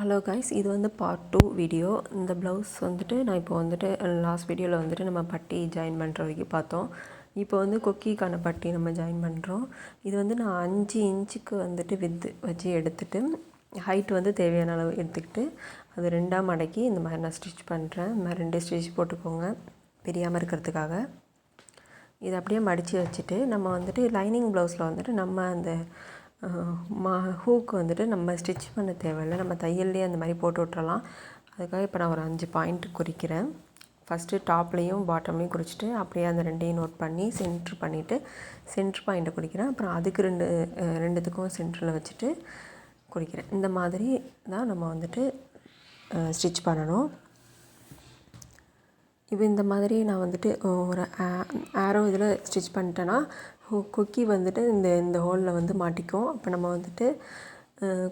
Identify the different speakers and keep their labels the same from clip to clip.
Speaker 1: Hello guys, இது வந்து part 2 video. இந்த ப்ளவுஸ் வந்துட்டு நான் இப்போ வந்துட்டு லாஸ்ட் வீடியோவில் வந்துட்டு நம்ம பட்டி ஜாயின் பண்ணுற வரைக்கும் பார்த்தோம். இப்போ வந்து கொக்கிக்கான பட்டி நம்ம ஜாயின் பண்ணுறோம். இது வந்து நான் 5 இன்ச்சுக்கு வந்துட்டு வித்து வச்சு எடுத்துகிட்டு ஹைட் வந்து தேவையான அளவு எடுத்துக்கிட்டு அது 2ஆக மடக்கி இந்த மாதிரி நான் ஸ்டிச் பண்ணுறேன். இந்த மாதிரி 2 ஸ்டிச் போட்டுக்கோங்க பிரியாமல் இருக்கிறதுக்காக. இதை அப்படியே மடித்து வச்சுட்டு நம்ம வந்துட்டு லைனிங் ப்ளவுஸில் வந்துட்டு நம்ம அந்த ஹூக்கு வந்துட்டு நம்ம ஸ்டிச் பண்ண தேவையில்லை, நம்ம தையல்லே அந்த மாதிரி போட்டு விட்றலாம். அதுக்காக இப்போ நான் ஒரு 5 பாயிண்ட் குறிக்கிறேன். ஃபஸ்ட்டு டாப்லேயும் பாட்டம்லேயும் குறிச்சிட்டு அப்படியே அந்த 2ஐயும் நோட் பண்ணி சென்ட்ரு பண்ணிவிட்டு சென்ட்ரு பாயிண்ட்டை குறிக்கிறேன். அப்புறம் அதுக்கு ரெண்டுத்துக்கும் சென்டரில் வச்சுட்டு குறிக்கிறேன். இந்த மாதிரி தான் நம்ம வந்துட்டு ஸ்டிச் பண்ணணும். இப்போ இந்த மாதிரி நான் வந்துட்டு ஒரு ஆரோ இதில் ஸ்டிச் பண்ணிட்டேன்னா கொக்கி வந்துட்டு இந்த ஹோலில் வந்து மாட்டிக்கும். அப்போ நம்ம வந்துட்டு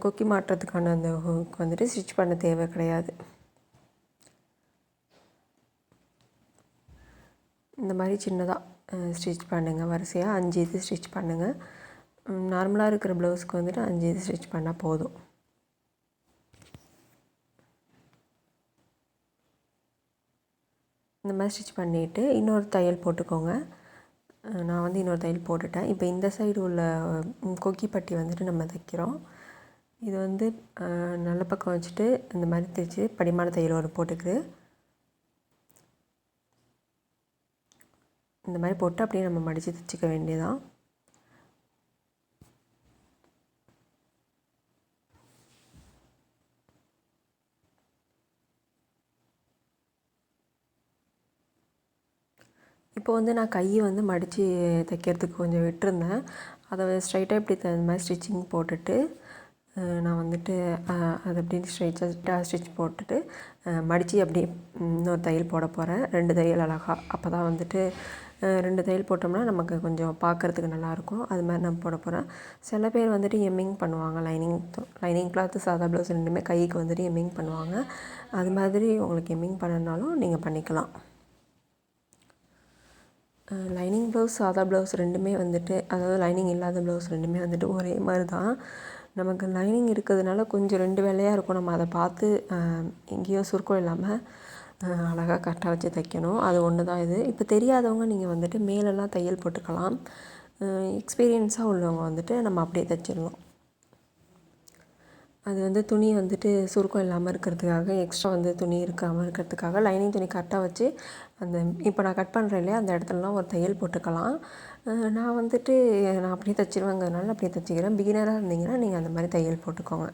Speaker 1: கொக்கி மாட்டுறதுக்கான அந்த ஹூக் வந்துட்டு ஸ்டிச் பண்ண தேவை கிடையாது. இந்த மாதிரி சின்னதாக ஸ்டிச் பண்ணுங்கள். வரிசையாக 5 இது ஸ்டிச் பண்ணுங்கள். நார்மலாக இருக்கிற ப்ளவுஸ்க்கு வந்துட்டு 5 இது ஸ்டிச் பண்ணால் போதும். இந்த மாதிரி ஸ்டிச் பண்ணிவிட்டு இன்னொரு தையல் போட்டுக்கோங்க. நான் வந்து இன்னொரு தையல் போட்டுட்டேன். இப்போ இந்த சைடு உள்ள கொக்கி பட்டி வந்துட்டு நம்ம தைக்கிறோம். இது வந்து நல்ல பக்கம் வச்சுட்டு இந்த மாதிரி தைச்சி படிமான தையல் ஒரு போட்டுக்குது. இந்த மாதிரி போட்டு அப்படியே நம்ம மடித்து தைச்சிக்க வேண்டியதான். இப்போ வந்து நான் கையை வந்து மடித்து தைக்கிறதுக்கு கொஞ்சம் விட்டுருந்தேன். அதை ஸ்ட்ரைட்டாக இப்படி இந்த மாதிரி ஸ்டிச்சிங் போட்டுட்டு நான் வந்துட்டு அதை அப்படி ஸ்ட்ரைட்டாக ஸ்டிச் போட்டுட்டு மடித்து அப்படியே இன்னொரு தையல் போட போகிறேன். 2 தையல் அழகாக. அப்போ தான் வந்துட்டு 2 தையல் போட்டோம்னா நமக்கு கொஞ்சம் பார்க்குறதுக்கு நல்லாயிருக்கும். அது மாதிரி நான் போட போகிறேன். சில பேர் வந்துட்டு எம்மிங் பண்ணுவாங்க. லைனிங் கிளாத்து சாதா ப்ளவுஸ் ரெண்டுமே கைக்கு வந்துட்டு எம்மிங் பண்ணுவாங்க. அது மாதிரி உங்களுக்கு எம்மிங் பண்ணனாலும் நீங்கள் பண்ணிக்கலாம். லைனிங் ப்ளவுஸ் சாதா ப்ளவுஸ் ரெண்டுமே வந்துட்டு, அதாவது லைனிங் இல்லாத ப்ளவுஸ் ரெண்டுமே வந்துட்டு ஒரே மாதிரி தான். நமக்கு லைனிங் இருக்கிறதுனால கொஞ்சம் 2 வேலையாக இருக்கும். நம்ம அதை பார்த்து எங்கேயும் சுருக்கம் இல்லாமல் அழகாக கரெக்டாக வச்சு தைக்கணும். அது ஒன்று தான் இது. இப்போ தெரியாதவங்க நீங்கள் வந்துட்டு மேலெல்லாம் தையல் போட்டுக்கலாம். எக்ஸ்பீரியன்ஸாக உள்ளவங்க வந்துட்டு நம்ம அப்படியே தைச்சிடலாம். அது வந்து துணி வந்துட்டு சுருக்கம் இல்லாமல் இருக்கிறதுக்காக, எக்ஸ்ட்ரா வந்து துணி இருக்காமல் இருக்கிறதுக்காக லைனிங் துணி கரெக்டாக வச்சு அந்த இப்போ நான் கட் பண்ணுறேன் இல்லையா, அந்த இடத்துலலாம் ஒரு தையல் போட்டுக்கலாம். நான் வந்துட்டு நான் அப்படியே தைச்சிருவேங்கிறதுனால அப்படியே தைச்சிக்கிறேன். பிகினராக இருந்தீங்கன்னா நீங்கள் அந்த மாதிரி தையல் போட்டுக்கோங்க.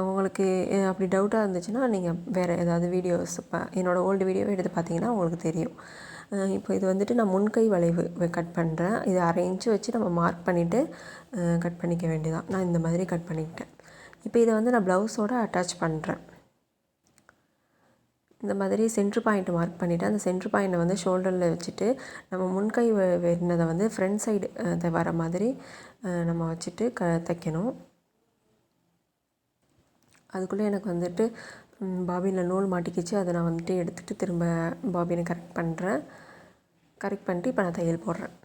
Speaker 1: உங்களுக்கு அப்படி டவுட்டாக இருந்துச்சுன்னா நீங்கள் வேறு ஏதாவது வீடியோஸ் என்னோடய ஓல்டு வீடியோவை எடுத்து பார்த்தீங்கன்னா உங்களுக்கு தெரியும். இப்போ இது வந்துட்டு நான் முன்கை வளைவு கட் பண்ணுறேன். இது 1/2 இன்ச்சு வச்சு நம்ம மார்க் பண்ணிவிட்டு கட் பண்ணிக்க வேண்டியதான். நான் இந்த மாதிரி கட் பண்ணிக்கிட்டேன். இப்போ இதை வந்து நான் ப்ளவுஸோடு அட்டாச் பண்ணுறேன். இந்த மாதிரி சென்ட்ரு பாயிண்ட் மார்க் பண்ணிவிட்டு அந்த சென்ட்ரு பாயிண்ட்டை வந்து ஷோல்டரில் வச்சுட்டு நம்ம முன்கை வெட்டினதை வந்து ஃப்ரண்ட் சைடு வர மாதிரி நம்ம வச்சுட்டு தைக்கணும். அதுக்குள்ளே எனக்கு வந்துட்டு பாபினில் நூல் மாட்டிக்கிச்சு. அதை நான் வந்துட்டு எடுத்துகிட்டு திரும்ப பாபினை கரெக்ட் பண்ணிட்டு இப்போ நான் தையல் போடுறேன்.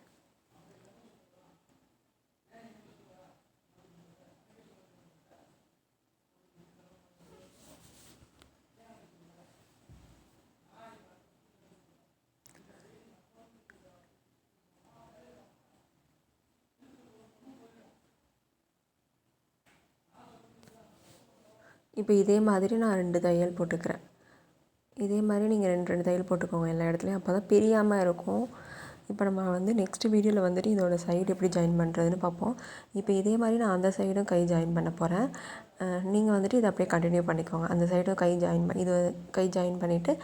Speaker 1: இப்போ இதே மாதிரி நான் 2 தையல் போட்டுக்கிறேன். இதே மாதிரி நீங்கள் 2 தையல் போட்டுக்கோங்க எல்லா இடத்துலையும். அப்போ தான் பிரியாமல் இருக்கும். இப்போ நம்ம வந்து நெக்ஸ்ட் வீடியோவில் வந்துட்டு இதோட சைடு எப்படி ஜாயின் பண்ணுறதுன்னு பார்ப்போம். இப்போ இதே மாதிரி நான் அந்த சைடும் கை ஜாயின் பண்ண போகிறேன். நீங்கள் வந்துட்டு இதை அப்படியே கண்டினியூ பண்ணிக்கோங்க. அந்த சைடும் இது கை ஜாயின் பண்ணிவிட்டு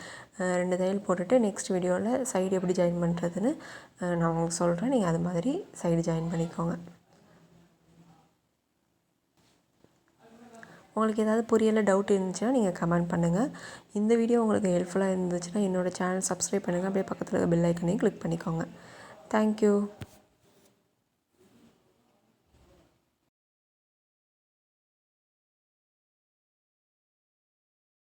Speaker 1: 2 தையல் போட்டுட்டு நெக்ஸ்ட் வீடியோவில் சைடு எப்படி ஜாயின் பண்ணுறதுன்னு நான் உங்களுக்கு சொல்கிறேன். நீங்கள் அது மாதிரி சைடு ஜாயின் பண்ணிக்கோங்க. உங்களுக்கு ஏதாவது புரியலை, டவுட் இருந்துச்சுன்னா நீங்கள் கமெண்ட் பண்ணுங்கள். இந்த வீடியோ உங்களுக்கு ஹெல்ப்ஃபுல்லாக இருந்துச்சுன்னா என்னோடய சேனல் சப்ஸ்கிரைப் பண்ணுங்கள். அப்படியே பக்கத்தில் இருக்க பெல் ஐக்கனையும் கிளிக் பண்ணிக்கோங்க. தேங்க்யூ.